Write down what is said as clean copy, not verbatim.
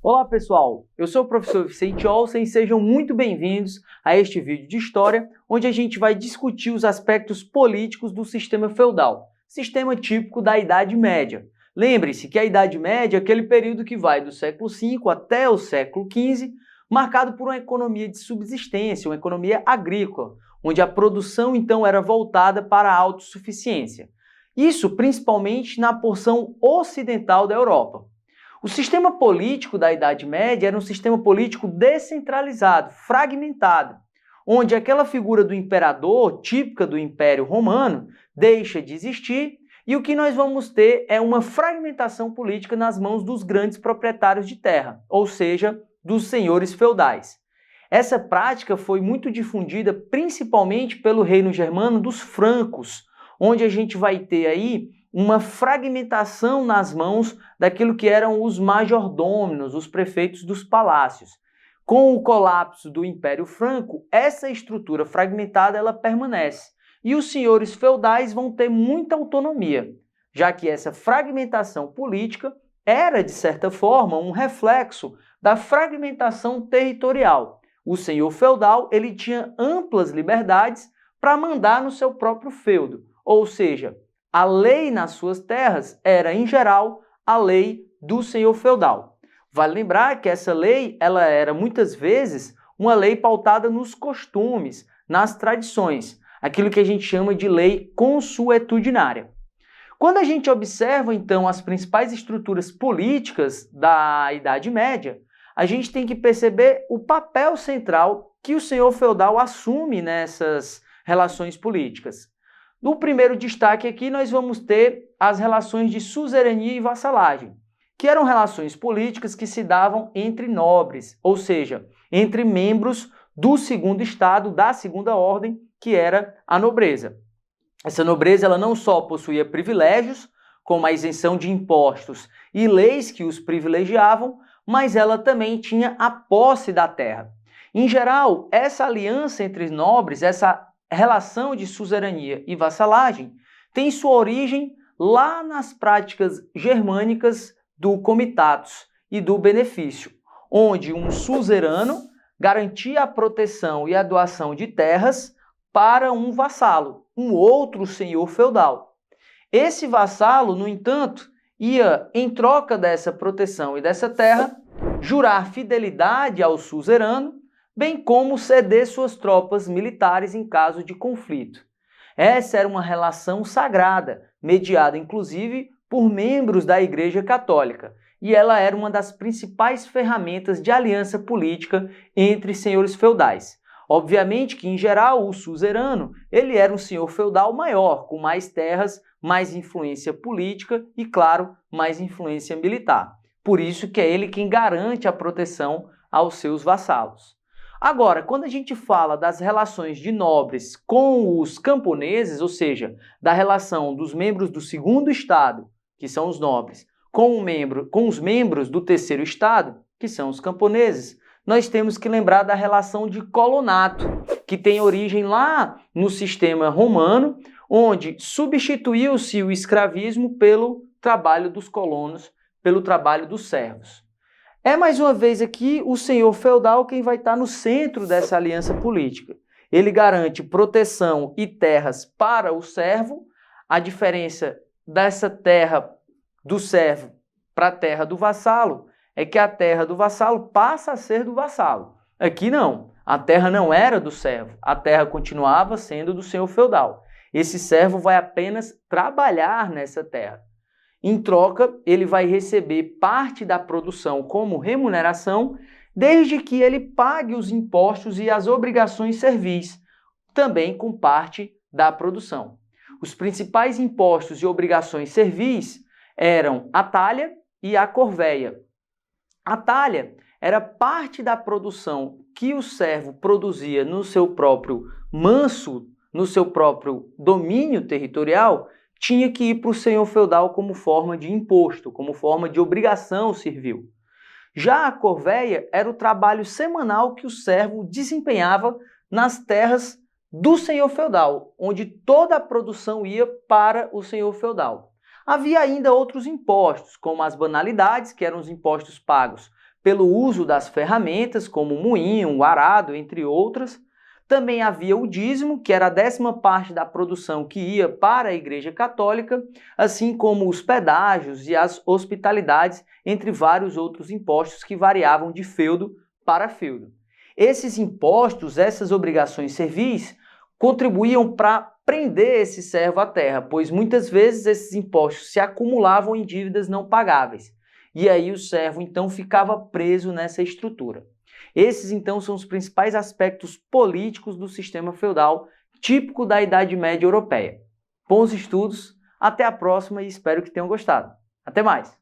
Olá pessoal, eu sou o professor Vicente Olsen e sejam muito bem-vindos a este vídeo de história, onde a gente vai discutir os aspectos políticos do sistema feudal, sistema típico da Idade Média. Lembre-se que a Idade Média é aquele período que vai do século V até o século XV, marcado por uma economia de subsistência, uma economia agrícola, onde a produção então era voltada para a autossuficiência. Isso principalmente na porção ocidental da Europa. O sistema político da Idade Média era um sistema político descentralizado, fragmentado, onde aquela figura do imperador, típica do Império Romano, deixa de existir e o que nós vamos ter é uma fragmentação política nas mãos dos grandes proprietários de terra, ou seja, dos senhores feudais. Essa prática foi muito difundida principalmente pelo reino germano dos francos, onde a gente vai ter aí uma fragmentação nas mãos daquilo que eram os majordôminos, os prefeitos dos palácios. Com o colapso do Império Franco, essa estrutura fragmentada ela permanece e os senhores feudais vão ter muita autonomia, já que essa fragmentação política era, de certa forma, um reflexo da fragmentação territorial. O senhor feudal ele tinha amplas liberdades para mandar no seu próprio feudo, ou seja, a lei nas suas terras era, em geral, a lei do senhor feudal. Vale lembrar que essa lei ela era, muitas vezes, uma lei pautada nos costumes, nas tradições, aquilo que a gente chama de lei consuetudinária. Quando a gente observa, então, as principais estruturas políticas da Idade Média, a gente tem que perceber o papel central que o senhor feudal assume nessas relações políticas. No primeiro destaque aqui, nós vamos ter as relações de suzerania e vassalagem, que eram relações políticas que se davam entre nobres, ou seja, entre membros do segundo estado, da segunda ordem, que era a nobreza. Essa nobreza ela não só possuía privilégios, como a isenção de impostos e leis que os privilegiavam, mas ela também tinha a posse da terra. Em geral, essa aliança entre nobres, essa relação de suzerania e vassalagem tem sua origem lá nas práticas germânicas do comitatus e do benefício, onde um suzerano garantia a proteção e a doação de terras para um vassalo, um outro senhor feudal. Esse vassalo, no entanto, ia, em troca dessa proteção e dessa terra, jurar fidelidade ao suzerano, bem como ceder suas tropas militares em caso de conflito. Essa era uma relação sagrada, mediada inclusive por membros da Igreja Católica, e ela era uma das principais ferramentas de aliança política entre senhores feudais. Obviamente que, em geral, o suzerano ele era um senhor feudal maior, com mais terras, mais influência política e, claro, mais influência militar. Por isso que é ele quem garante a proteção aos seus vassalos. Agora, quando a gente fala das relações de nobres com os camponeses, ou seja, da relação dos membros do segundo estado, que são os nobres, com os membros do terceiro estado, que são os camponeses, nós temos que lembrar da relação de colonato, que tem origem lá no sistema romano, onde substituiu-se o escravismo pelo trabalho dos colonos, pelo trabalho dos servos. É mais uma vez aqui o senhor feudal quem vai estar no centro dessa aliança política. Ele garante proteção e terras para o servo. A diferença dessa terra do servo para a terra do vassalo é que a terra do vassalo passa a ser do vassalo. Aqui não, a terra não era do servo, a terra continuava sendo do senhor feudal. Esse servo vai apenas trabalhar nessa terra. Em troca, ele vai receber parte da produção como remuneração, desde que ele pague os impostos e as obrigações servis, também com parte da produção. Os principais impostos e obrigações servis eram a talha e a corveia. A talha era parte da produção que o servo produzia no seu próprio manso, no seu próprio domínio territorial, tinha que ir para o senhor feudal como forma de imposto, como forma de obrigação servil. Já a corveia era o trabalho semanal que o servo desempenhava nas terras do senhor feudal, onde toda a produção ia para o senhor feudal. Havia ainda outros impostos, como as banalidades, que eram os impostos pagos pelo uso das ferramentas, como o moinho, o arado, entre outras. Também havia o dízimo, que era a 10ª parte da produção que ia para a Igreja Católica, assim como os pedágios e as hospitalidades, entre vários outros impostos que variavam de feudo para feudo. Esses impostos, essas obrigações servis, contribuíam para prender esse servo à terra, pois muitas vezes esses impostos se acumulavam em dívidas não pagáveis. E aí o servo então ficava preso nessa estrutura. Esses então são os principais aspectos políticos do sistema feudal típico da Idade Média Europeia. Bons estudos, até a próxima e espero que tenham gostado. Até mais!